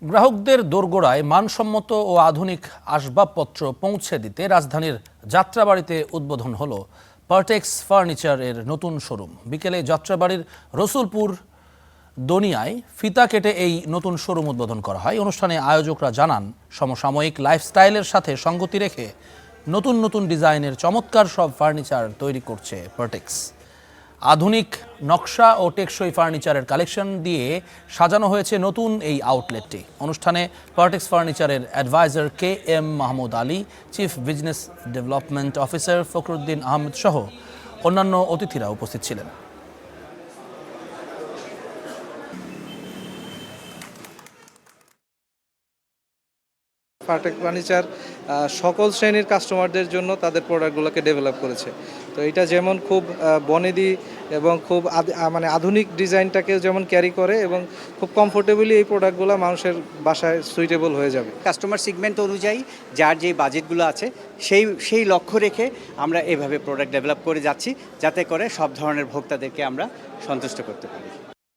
গ্রাহকদের দোরগোড়ায় মানসম্মত ও আধুনিক আসবাবপত্র পৌঁছে দিতে রাজধানীর যাত্রাবাড়িতে উদ্বোধন হলো পার্টেক্স ফার্নিচারের নতুন শোরুম। বিকেলে যাত্রাবাড়ির রসুলপুর দনিয়ায় ফিতা কেটে এই নতুন শোরুম উদ্বোধন করা হয়। অনুষ্ঠানে আয়োজকরা জানান, সমসাময়িক লাইফস্টাইলের সাথে সঙ্গতি রেখে নতুন নতুন ডিজাইনের চমৎকার সব ফার্নিচার তৈরি করছে পার্টেক্স। আধুনিক নকশা ও টেকসই ফার্নিচারের কালেকশন দিয়ে সাজানো হয়েছে নতুন এই আউটলেটটি। অনুষ্ঠানে পার্টেক্স ফার্নিচারের adviser KM Mahmud Ali, chief business development officer Fakhruddin Ahmed সহ অন্যান্য অতিথিরা উপস্থিত ছিলেন। পার্টেক্স ফার্নিচার সকল শ্রেণীর কাস্টমারদের জন্য তাদের প্রোডাক্টগুলোকে ডেভেলপ করেছে। তো এটা যেমন খুব বনেদি এবং খুব আধুনিক ডিজাইনটাকে যেমন ক্যারি করে এবং খুব কমফোর্টেবলি এই প্রোডাক্টগুলো মানুষের বাসায় সুইটেবল হয়ে যাবে। কাস্টমার সেগমেন্ট অনুযায়ী যার যে বাজেটগুলো আছে সেই লক্ষ্য রেখে আমরা এভাবে প্রোডাক্ট ডেভেলপ করে যাচ্ছি, যাতে করে সব ধরনের ভোক্তাদেরকে আমরা সন্তুষ্ট করতে পারি।